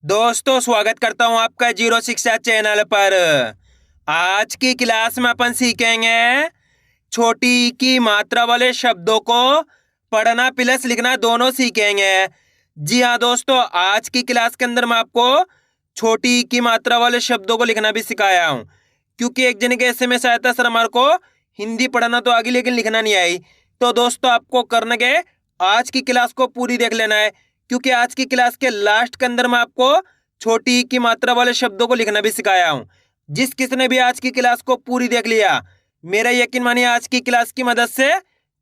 दोस्तों स्वागत करता हूं आपका जीरो शिक्षा चैनल पर। आज की क्लास में अपन सीखेंगे छोटी ई की मात्रा वाले शब्दों को पढ़ना प्लस लिखना दोनों सीखेंगे। जी हाँ दोस्तों, आज की क्लास के अंदर मैं आपको छोटी ई की मात्रा वाले शब्दों को लिखना भी सिखाया हूँ, क्योंकि एक जन के SMS आया था, सर हमारे को हिंदी पढ़ना तो आ गई लेकिन लिखना नहीं आई। तो दोस्तों आपको करने के आज की क्लास को पूरी देख लेना है, क्योंकि आज की क्लास के लास्ट के अंदर मैं आपको छोटी ई की मात्रा वाले शब्दों को लिखना भी सिखाया हूं। जिस किसने भी आज की क्लास को पूरी देख लिया, मेरा यकीन मानिए आज की क्लास की मदद से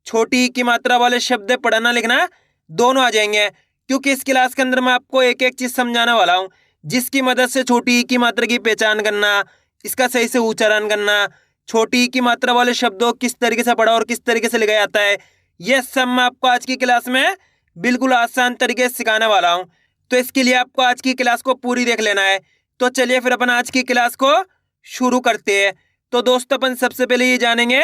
छोटी ई की मात्रा वाले शब्द पढ़ना लिखना दोनों आ जाएंगे, क्योंकि इस क्लास के अंदर मैं आपको एक एक चीज समझाने वाला हूं, जिसकी मदद से छोटी ई की मात्रा की पहचान करना, इसका सही से उच्चारण करना, छोटी ई की मात्रा वाले शब्दों किस तरीके से पढ़ा और किस तरीके से लिखा जाता है, यह सब मैं आपको आज की क्लास में बिल्कुल आसान तरीके से सिखाने वाला हूं। तो इसके लिए आपको आज की क्लास को पूरी देख लेना है। तो चलिए फिर अपन आज की क्लास को शुरू करते हैं। तो दोस्तों अपन सबसे पहले ये जानेंगे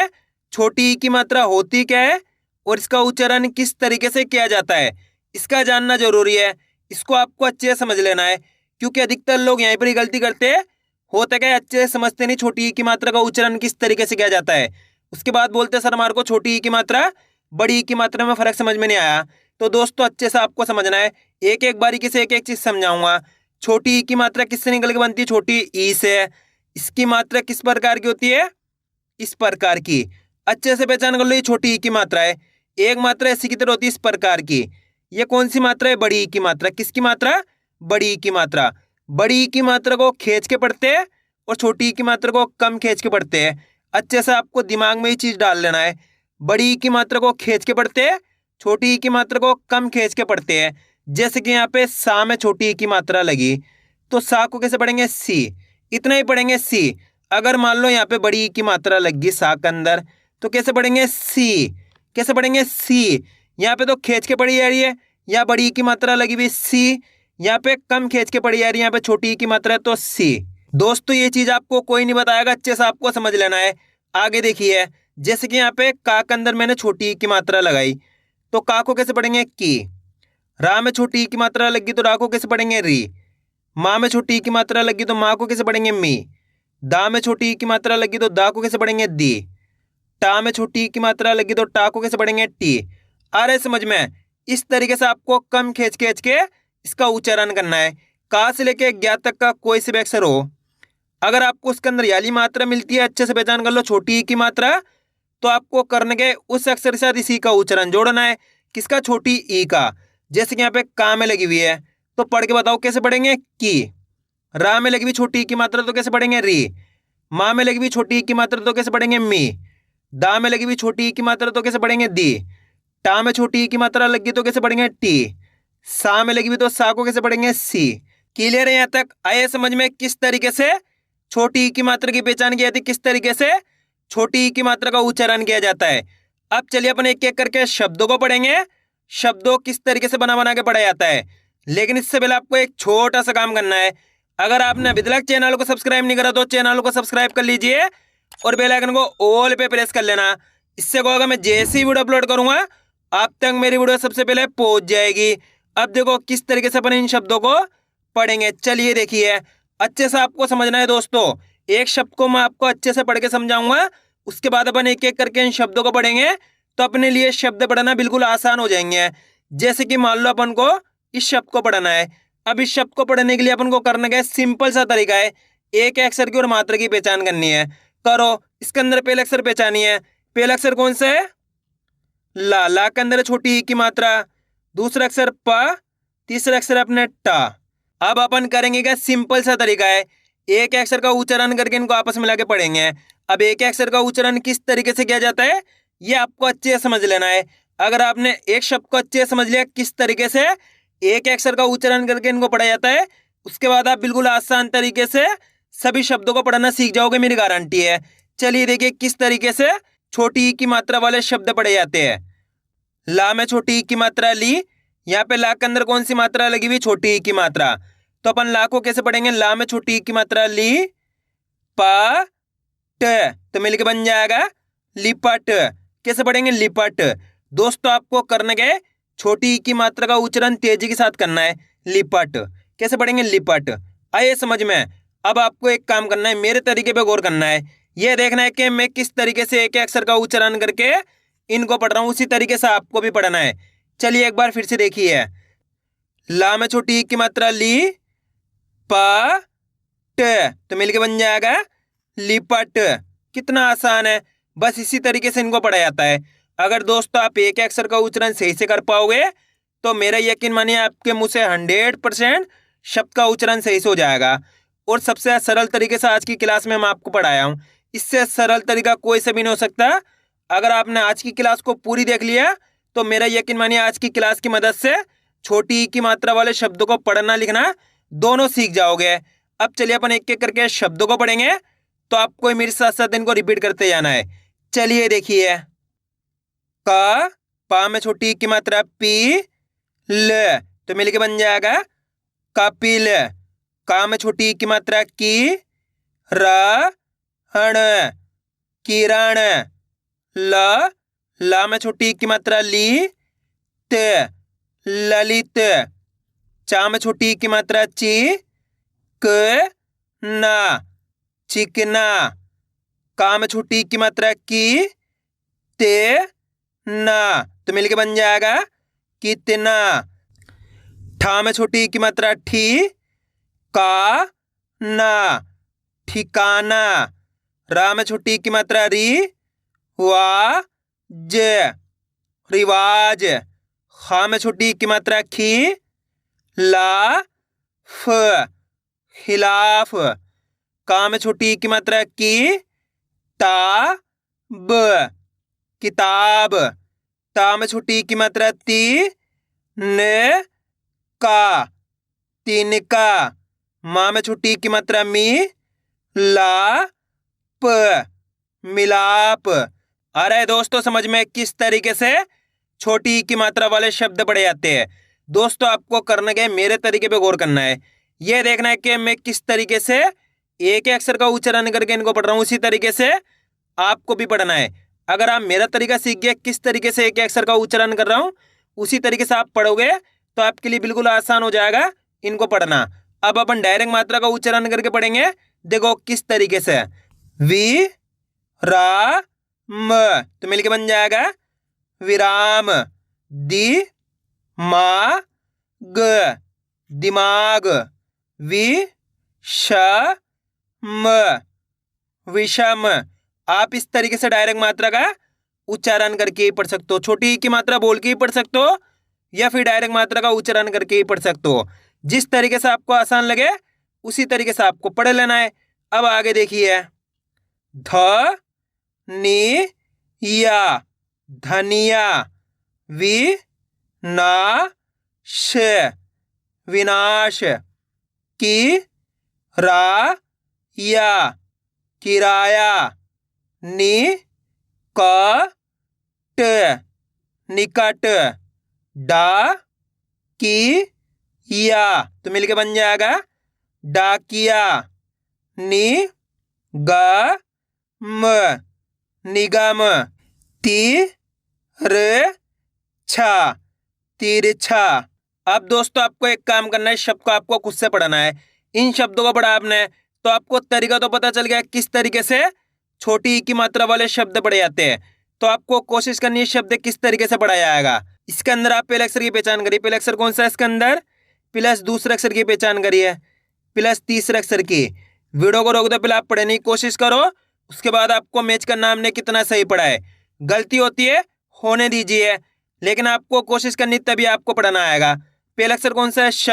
छोटी ई की मात्रा होती क्या है और इसका उच्चारण किस तरीके से किया जाता है, इसका जानना जरूरी है। इसको आपको अच्छे से समझ लेना है, क्योंकि अधिकतर लोग यहीं पर ही गलती करते हैं। होता क्या है, अच्छे से समझते नहीं छोटी ई की मात्रा का उच्चारण किस तरीके से किया जाता है। उसके बाद बोलते हैं सर हमारे को छोटी ई की मात्रा बड़ी ई की मात्रा में फर्क समझ में नहीं आया। तो दोस्तों अच्छे से आपको समझना है, एक एक बारीकी से एक एक चीज समझाऊंगा। छोटी ई की मात्रा किससे निकल के बनती है? छोटी ई से। इसकी मात्रा किस प्रकार की होती है? इस प्रकार की। अच्छे से पहचान कर लो, ये छोटी ई की मात्रा है। एक मात्रा ऐसी की तरह होती है इस प्रकार की। ये कौन सी मात्रा है? बड़ी ई की मात्रा। किसकी मात्रा? बड़ी ई की मात्रा। बड़ी ई की मात्रा को खींच के पढ़ते हैं और छोटी ई की मात्रा को कम खींच के पढ़ते हैं। अच्छे से आपको दिमाग में ये चीज डाल लेना है। बड़ी ई की मात्रा को खींच के पढ़ते हैं, छोटी ई की मात्रा को कम खींच के पढ़ते हैं। जैसे कि यहाँ पे सा में छोटी ई की मात्रा लगी, तो सा को कैसे पढ़ेंगे? सी। इतना ही पढ़ेंगे सी। अगर मान लो यहाँ पे बड़ी ई की मात्रा लगी सा के अंदर, तो कैसे पढ़ेंगे? सी। कैसे पढ़ेंगे? सी। यहाँ पे तो खींच के पढ़ी जा रही है, यहाँ बड़ी ई की मात्रा लगी हुई सी, यहाँ पे कम खींच के पढ़ी जा रही है, यहाँ पे छोटी ई की मात्रा है तो सी। दोस्तों ये चीज आपको कोई नहीं बताएगा, अच्छे से आपको समझ लेना है। आगे देखिए, जैसे कि यहाँ पे का के अंदर मैंने छोटी ई की मात्रा लगाई, तो का को कैसे पढ़ेंगे? की। रा में छोटी ई की मात्रा लगी तो रा को कैसे पढ़ेंगे? री। माँ में छोटी ई की मात्रा लगी तो माँ को कैसे पढ़ेंगे? मी। दा में छोटी ई की मात्रा लगी तो दा को कैसे पढ़ेंगे? दी। टा में छोटी ई की मात्रा लगी तो टा को कैसे पढ़ेंगे? टी। आ रहे समझ में? इस तरीके से आपको कम खींच खींच के इसका उच्चारण करना है। का से लेके ज्ञा तक का कोई से भी अक्षर हो, अगर आपको उसके अंदर याली मात्रा मिलती है, अच्छे से पहचान कर लो छोटी ई की मात्रा, तो आपको करने के उस अक्षर के साथ इसी का उच्चारण जोड़ना है। किसका? छोटी ई का। जैसे कि यहाँ पे का में लगी हुई है, तो पढ़ के बताओ कैसे पढ़ेंगे? की। रा में लगी हुई छोटी ई की मात्रा तो कैसे पढ़ेंगे? री। माँ में लगी हुई छोटी ई की मात्रा तो कैसे पढ़ेंगे? मी। दा में लगी हुई छोटी ई की मात्रा तो कैसे पढ़ेंगे? दी। टा में छोटी ई की मात्रा लगी तो कैसे पढ़ेंगे? टी। सा में लगी हुई तो सा को कैसे पढ़ेंगे? सी। क्लियर है यहाँ तक? आए समझ में किस तरीके से छोटी ई की मात्रा की पहचान की जाती है, किस तरीके से छोटी ई की मात्रा का उच्चारण किया जाता है। अब चलिए अपन एक एक करके शब्दों को पढ़ेंगे, शब्दों किस तरीके से बना बना के पढ़ा जाता है। लेकिन इससे पहले आपको एक छोटा सा काम करना है। अगर आपने अभी तक चैनल को सब्सक्राइब नहीं करा तो चैनल को सब्सक्राइब कर लीजिए और बेल आइकन को ऑल पे प्रेस कर लेना। इससे क्या होगा, मैं जैसे ही वीडियो अपलोड करूंगा आप तक मेरी वीडियो सबसे पहले पहुंच जाएगी। अब देखो किस तरीके से अपन इन शब्दों को पढ़ेंगे। चलिए देखिए, अच्छे से आपको समझना है दोस्तों। एक शब्द को मैं आपको अच्छे से पढ़ के समझाऊंगा, उसके बाद अपन एक एक करके इन शब्दों को पढ़ेंगे, तो अपने लिए शब्द पढ़ना बिल्कुल आसान हो जाएंगे। जैसे कि मान लो अपन को इस शब्द को पढ़ना है। अब इस शब्द को पढ़ने के लिए अपन को करने का सिंपल सा तरीका है, एक अक्षर की और मात्रा की पहचान करनी है। करो। इसके अंदर पहला अक्षर पहचानी है। पहला अक्षर कौन सा है? ला। ला के अंदर छोटी ई की मात्रा। दूसरा अक्षर प। तीसरा अक्षर अपने टा। अब अपन करेंगे क्या? सिंपल सा तरीका है, एक अक्षर का उच्चारण करके इनको आपस में मिला के पढ़ेंगे। अब एक अक्षर का उच्चारण किस तरीके से किया जाता है ये आपको अच्छे से समझ लेना है। अगर आपने एक शब्द को अच्छे से समझ लिया किस तरीके से एक अक्षर का उच्चारण करके इनको पढ़ा जाता है, उसके बाद आप बिल्कुल आसान तरीके से सभी शब्दों को पढ़ना सीख जाओगे, मेरी गारंटी है। चलिए देखिए किस तरीके से छोटी ई की मात्रा वाले शब्द पढ़े जाते हैं। ला में छोटी ई की मात्रा ली। यहाँ पे ला के अंदर कौन सी मात्रा लगी हुई? छोटी ई की मात्रा। तो अपन ला को कैसे पढ़ेंगे? ला में छोटी ई की मात्रा ली प ट, तो मिलके बन जाएगा लिपट। कैसे पढ़ेंगे? लिपट। दोस्तों आपको करने के छोटी ई की मात्रा का उच्चारण तेजी के साथ करना है, लिपट। कैसे पढ़ेंगे? लिपट। आइए समझ में। अब आपको एक काम करना है, मेरे तरीके पे गौर करना है। ये देखना है कि मैं किस तरीके से एक अक्षर का उच्चारण करके इनको पढ़ रहा हूँ, उसी तरीके से आपको भी पढ़ना है। चलिए एक बार फिर से देखिए। ला में छोटी ई की मात्रा ली, प ट, तो मिलके बन जाएगा लिपट। कितना आसान है, बस इसी तरीके से इनको पढ़ा जाता है। अगर दोस्तों आप एक अक्षर का उच्चारण सही से कर पाओगे तो मेरा यकीन मानिए आपके मुंह से 100% शब्द का उच्चारण सही से हो जाएगा। और सबसे सरल तरीके से आज की क्लास में मैं आपको पढ़ाया हूँ, इससे सरल तरीका कोई से भी नहीं हो सकता। अगर आपने आज की क्लास को पूरी देख लिया तो मेरा यकीन मानिए आज की क्लास की मदद से छोटी ई की मात्रा वाले शब्दों को पढ़ना लिखना दोनों सीख जाओगे। अब चलिए अपन एक एक करके शब्दों को पढ़ेंगे, तो आपको मेरे साथ साथ इनको रिपीट करते जाना है। चलिए देखिए। क, पा में छोटी ई की मात्रा पी, ल, तो मिलके बन जाएगा कपिल। का में छोटी ई की मात्रा की, र, हण, किरण। ला में छोटी ई की मात्रा ली, त, ललित। चा में छोटी ई की मात्रा ची, क, ना, चिकना। का में छोटी ई की मात्रा की, ते, ना, तो मिलके बन जाएगा कितना। ठा में छोटी ई की मात्रा ठी, का, ना, ठिकाना। रा में छोटी ई की मात्रा री, वा, ज, रिवाज। खा में छोटी ई की मात्रा खी, ला, फ, खिलाफ। का में छोटी ई की मात्रा की, ता, ब, किताब। ता में छोटी ई की मात्रा ती, न, का, तिनका। माँ में छोटी ई की मात्रा मी, ला, प, मिलाप। अरे दोस्तों समझ में किस तरीके से छोटी ई की मात्रा वाले शब्द पढ़े जाते हैं। दोस्तों आपको करने के मेरे तरीके पे गौर करना है। यह देखना है कि मैं किस तरीके से एक अक्षर का उच्चारण करके इनको पढ़ रहा हूँ, उसी तरीके से आपको भी पढ़ना है। अगर आप मेरा तरीका सीख गए किस तरीके से एक अक्षर का उच्चारण कर रहा हूँ, उसी तरीके से आप पढ़ोगे तो आपके लिए बिल्कुल आसान हो जाएगा इनको पढ़ना। अब अपन डायरेक्ट मात्रा का उच्चारण करके पढ़ेंगे। देखो किस तरीके से। वी, रा, म, तो मिलके बन जाएगा विराम। दी, मा, ग, दिमाग। वि, श, म, विषम। आप इस तरीके से डायरेक्ट मात्रा का उच्चारण करके ही पढ़ सकते हो। छोटी ई की मात्रा बोल के ही पढ़ सकते हो या फिर डायरेक्ट मात्रा का उच्चारण करके ही पढ़ सकते हो। जिस तरीके से आपको आसान लगे उसी तरीके से आपको पढ़ लेना है। अब आगे देखिए। ध, नि, या, धनिया। वि, ना, श, विनाश। की, रा, या, किराया। नि, क, ट, निकट। डा, की, या, तो मिलके बन जाएगा डाकिया। नि, ग, म, निगम। ति, र, छा, तिरछा। अब दोस्तों आपको एक काम करना है, शब्द को आपको खुद से पढ़ना है। इन शब्दों को पढ़ा आपने तो आपको तरीका तो पता चल गया किस तरीके से छोटी ई की मात्रा वाले शब्द पढ़े जाते हैं। तो आपको कोशिश करनी है शब्द किस तरीके से पढ़ा जाएगा। इसके अंदर आप पहले अक्षर की पहचान करिए। पहले अक्षर कौन सा है इसके अंदर, प्लस दूसरे अक्षर की पहचान करिए, प्लस तीसरे अक्षर की। वीडियो को रोक दो, पहले आप पढ़ने की कोशिश करो, उसके बाद आपको मैच करना हमने कितना सही पढ़ा है। गलती होती है होने दीजिए, लेकिन आपको कोशिश करनी तभी आपको पढ़ना आएगा। पहला अक्षर कौन सा है, श।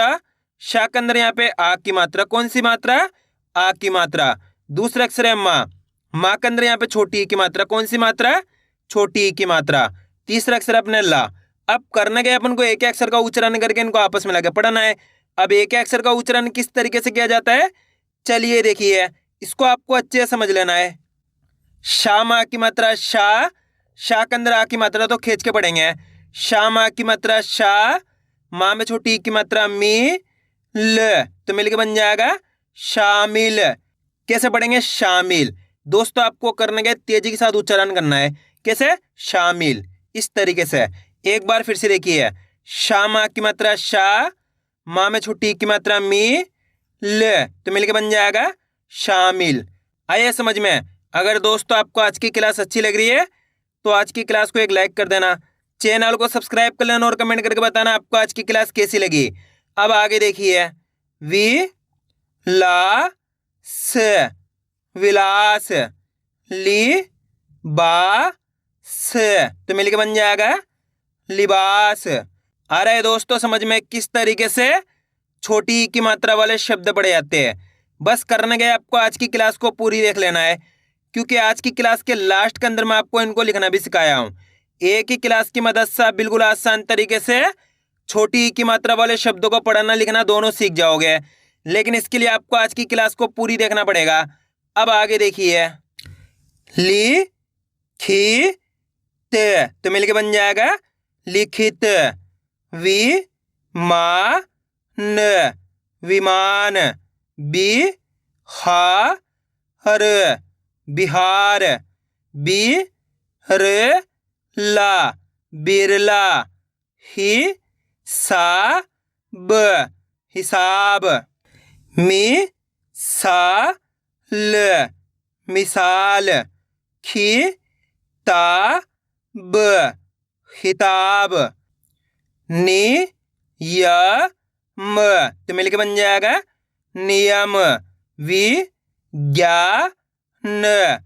श के अंदर यहाँ पे आ की मात्रा, कौन सी मात्रा, आ की मात्रा। दूसरा अक्षर है माँ। माँ के अंदर यहाँ पे छोटी ई की मात्रा, कौन सी मात्रा, छोटी ई की मात्रा। तीसरा अक्षर अपने ला। अब करने के अपन को एक अक्षर का उच्चारण करके इनको आपस में लगा पढ़ना है। अब एक अक्षर का उच्चारण किस तरीके से किया जाता है, चलिए देखिए, इसको आपको अच्छे से समझ लेना है। शा माँ की मात्रा शा, शा के अंदर आ की मात्रा तो खींच के पढ़ेंगे। शा माँ की मात्रा शा, माँ में छोटी ई की मात्रा मी, ल, तो मिलके बन जाएगा शामिल। कैसे पढ़ेंगे, शामिल। दोस्तों आपको करने के तेजी के साथ उच्चारण करना है। कैसे, शामिल, इस तरीके से। एक बार फिर से देखिए। शा माँ की मात्रा शा, माँ में छोटी की मात्रा मी ल, तो मिलके बन जाएगा शामिल। आइए समझ में। अगर दोस्तों आपको आज की क्लास अच्छी लग रही है तो आज की क्लास को एक लाइक कर देना, चैनल को सब्सक्राइब कर लेना और कमेंट करके बताना आपको आज की क्लास कैसी लगी। अब आगे देखिए, वि ला स विलास, लि बा स, तो मिलके बन जाएगा लिबास। आ रहा है दोस्तों समझ में किस तरीके से छोटी की मात्रा वाले शब्द पढ़े जाते हैं। बस करने गए आपको आज की क्लास को पूरी देख लेना है, क्योंकि आज की क्लास के लास्ट के अंदर मैं आपको इनको लिखना भी सिखाया हूँ। एक ही क्लास की मदद से आप बिल्कुल आसान तरीके से छोटी की मात्रा वाले शब्दों को पढ़ना लिखना दोनों सीख जाओगे, लेकिन इसके लिए आपको आज की क्लास को पूरी देखना पड़ेगा। अब आगे देखिए, लि खी त, तो मिलके बन जाएगा लिखित। वि मा न विमान, बि हा हर बिहार, बि र ला बिरला, हि सा ब हिसाब, मि सा ल मिसाल, खि ता ब खिताब, नि य म, तो मिलके बन जाएगा नियम, वि ज्ञा न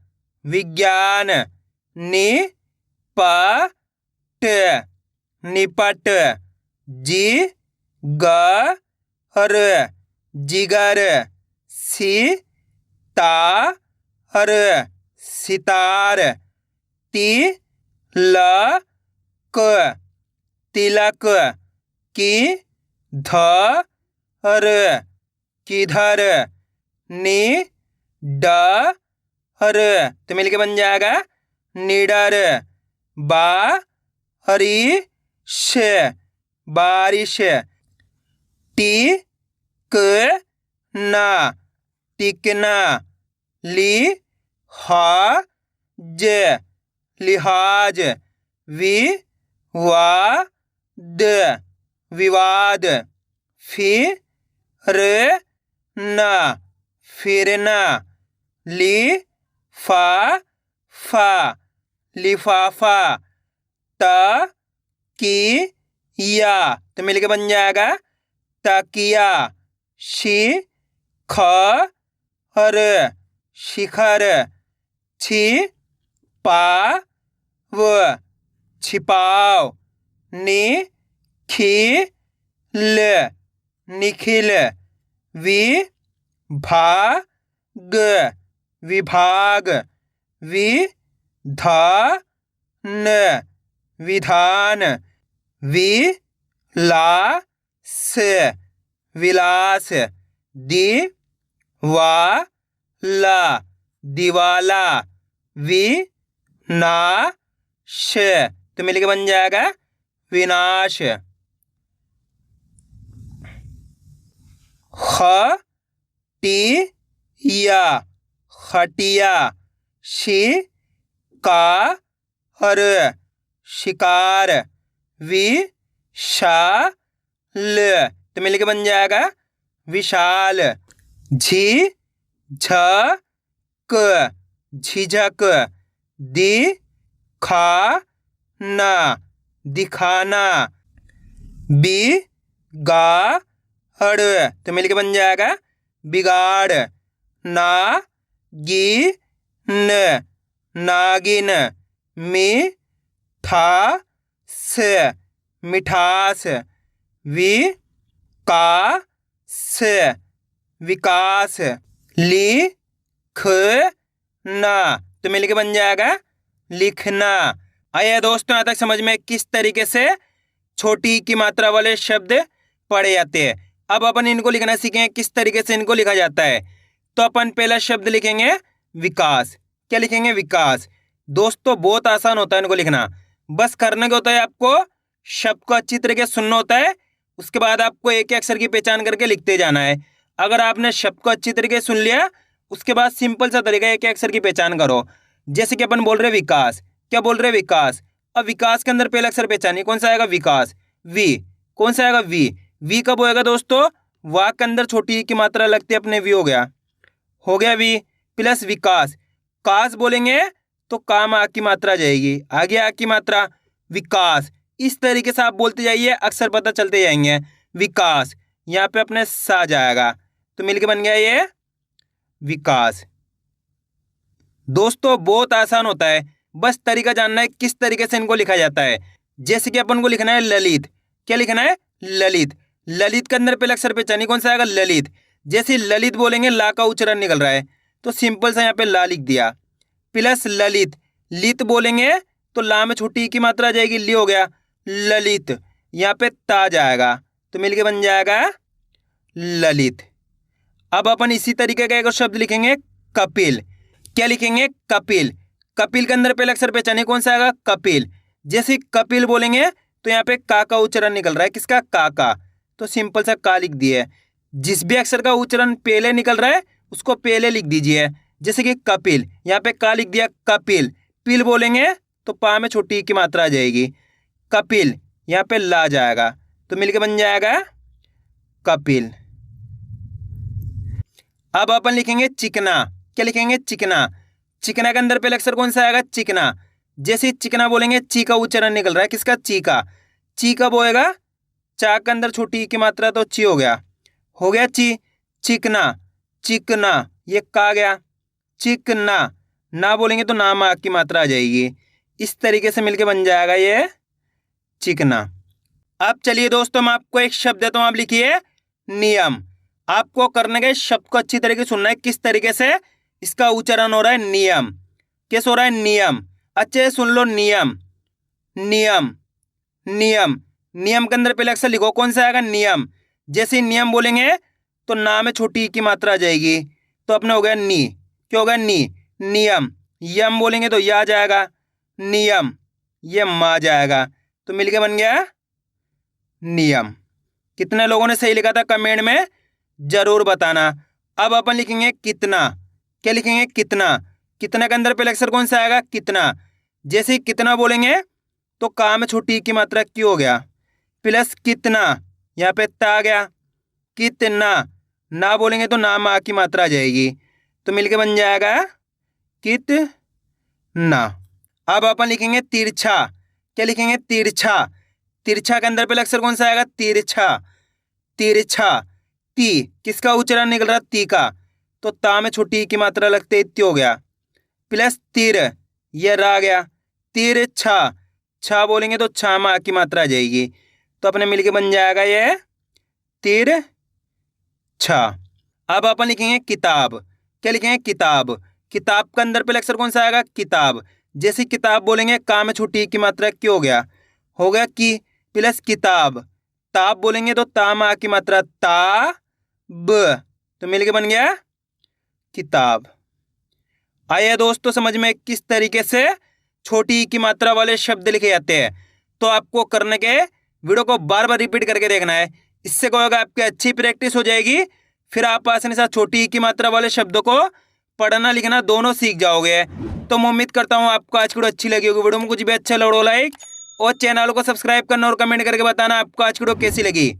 विज्ञान, नि प ट निपट, जि ग र जिगर, सि ता र सितार, ति ल क तिलक, कि ध र किधर, नि ड र, तो मिलके बन जाएगा निडर, बा हरी श बारिश, टी क ना टिकना, लि हा ज लिहाज, वि वा द विवाद, फि र ना फिरना, लि फा फा लिफाफा, त की या, तो मिलके बन जाएगा तकिया, शि ख र शिखर, छि पा व छिपाव, नि खी ल निखिल, वि भा ग विभाग, वि धा न विधान, वि ला स विलास, दि वा ला दिवाला, वि ना श, तो मिलके बन जाएगा विनाश, ख टी या खटिया, शि का र शिकार, वि शा ल, तो मिलके बन जाएगा विशाल, झी झ क झिझक, दि खा ना दिखाना, बि गा हड़, तो मिलके बन जाएगा बिगाड़, ना गी न नागिन, मी था स मिठास, वि का स विकास, लि ख ना, तो मिलके बन जाएगा लिखना। आइए दोस्तों यहाँ तक समझ में किस तरीके से छोटी की मात्रा वाले शब्द पढ़े जाते हैं। अब अपन इनको लिखना सीखेंगे किस तरीके से इनको लिखा जाता है। तो अपन पहला शब्द लिखेंगे विकास। क्या लिखेंगे? विकास। दोस्तों बहुत आसान होता है इनको लिखना, बस करने को होता है आपको शब्द को अच्छी तरीके से सुनना होता है, उसके बाद आपको एक एक अक्षर की पहचान करके लिखते जाना है। अगर आपने शब्द को अच्छी तरीके से सुन लिया, उसके बाद सिंपल सा तरीका एक एक अक्षर की पहचान करो। जैसे कि अपन बोल रहे विकास, क्या बोल रहे विकास। अब विकास के अंदर पहला अक्षर पहचानिए, कौन सा आएगा? विकास। वी, कौन सा आएगा? वी। वी कब होएगा दोस्तों, वाक के अंदर छोटी ई की मात्रा लगती है, अपने वी हो गया वी प्लस विकास। कास बोलेंगे तो काम आ की मात्रा जाएगी, आगे आ की मात्रा विकास। इस तरीके से आप बोलते जाइए, अक्सर पता चलते जाएंगे। विकास यहाँ पे अपने सा जाएगा, तो मिलके बन गया ये विकास। दोस्तों बहुत आसान होता है, बस तरीका जानना है किस तरीके से इनको लिखा जाता है। जैसे कि अपन को लिखना है ललित, क्या लिखना है ललित। ललित के अंदर पहले अक्षर पे चानी कौन सा आएगा ललित। जैसे ललित बोलेंगे ला का उच्चारण निकल रहा है, तो सिंपल सा यहाँ पे ला लिख दिया, प्लस ललित। लित बोलेंगे तो ला में छोटी की मात्रा आ जाएगी, ली हो गया ललित। यहाँ पे ता जाएगा, तो मिलके बन जाएगा ललित। अब अपन इसी तरीके का एक और शब्द लिखेंगे कपिल। क्या लिखेंगे कपिल। कपिल के अंदर पहले अक्षर पहचानिए कौन सा आएगा कपिल। जैसे कपिल बोलेंगे तो यहाँ पे का उच्चारण निकल रहा है, किसका का, तो सिंपल सा का लिख दिए। जिस भी अक्षर का उच्चारण पहले निकल रहा है उसको पहले लिख दीजिए। जैसे कि कपिल, यहाँ पे का लिख दिया कपिल। पिल बोलेंगे तो पा में छोटी ई की मात्रा आ जाएगी, कपिल। यहाँ पे ला जाएगा, तो मिलके बन जाएगा कपिल। अब अपन लिखेंगे चिकना। क्या लिखेंगे चिकना। चिकना के अंदर पहले अक्षर कौन सा आएगा चिकना। जैसे चिकना बोलेंगे ची का उच्चारण निकल रहा है, किसका ची का। ची कब होएगा, चा के अंदर छोटी ई की मात्रा, तो ची हो गया ची। चिकना, चिकना, ये का गया चिकना। ना बोलेंगे तो नाम आ की मात्रा आ जाएगी। इस तरीके से मिलके बन जाएगा ये चिकना। अब चलिए दोस्तों, मैं आपको एक शब्द देता हूं, आप लिखिए नियम। आपको करने के शब्द को अच्छी तरीके से सुनना है, किस तरीके से इसका उच्चारण हो रहा है नियम। कैसे हो रहा है नियम, अच्छे से सुन लो। नियम, नियम, नियम। नियम के अंदर पहले अक्षर लिखो कौन सा आएगा नियम। जैसे नियम बोलेंगे तो ना में छोटी की मात्रा आ जाएगी, तो अपने हो गया नी। क्या होगा नी, नियम। यम बोलेंगे तो या जाएगा, नियम। ये मा जाएगा, तो मिलके बन गया नियम। कितने लोगों ने सही लिखा था कमेंट में जरूर बताना। अब अपन लिखेंगे कितना। क्या लिखेंगे कितना। कितना के अंदर पहले अक्षर कौन सा आएगा कितना। जैसे कितना बोलेंगे तो का में छोटी की मात्रा क्यों हो गया, प्लस कितना। यहाँ पे ता आ गया कितना। ना बोलेंगे तो ना मा की मात्रा आ जाएगी, तो मिलके बन जाएगा कितना। अब अपन लिखेंगे तिरछा। क्या लिखेंगे तिरछा। तिरछा के अंदर पहले अक्षर कौन सा आएगा तिरछा। तिरछा, ती किसका उच्चारण निकल रहा ती का, तो ता में छोटी की मात्रा लगते इत्ती हो गया, प्लस तिर, ये रा गया तिरछा। छा बोलेंगे तो छा मा की मात्रा आ जाएगी, तो अपने मिलके बन जाएगा ये तिरछा। अब अपन लिखेंगे किताब। क्या लिखेंगे किताब। किताब के अंदर पहले अक्षर कौन सा आएगा किताब। जैसे किताब बोलेंगे का में छोटी की मात्रा क्यों हो गया की, प्लस किताब। ताब बोलेंगे तो ता मा की मात्रा ता ब, तो मिलके बन गया किताब। आइए दोस्तों समझ में किस तरीके से छोटी की मात्रा वाले शब्द लिखे जाते हैं। तो आपको करने के वीडियो को बार बार रिपीट करके देखना है, इससे क्या होगा आपकी अच्छी प्रैक्टिस हो जाएगी। फिर आप आसानी से छोटी की मात्रा वाले शब्दों को पढ़ना लिखना दोनों सीख जाओगे। तो मैं उम्मीद करता हूँ आपको आज की वीडियो अच्छी लगी होगी। वीडियो में कुछ भी अच्छा लगा लाइक और चैनल को सब्सक्राइब करना और कमेंट करके बताना आपको आज की वीडियो कैसी लगी।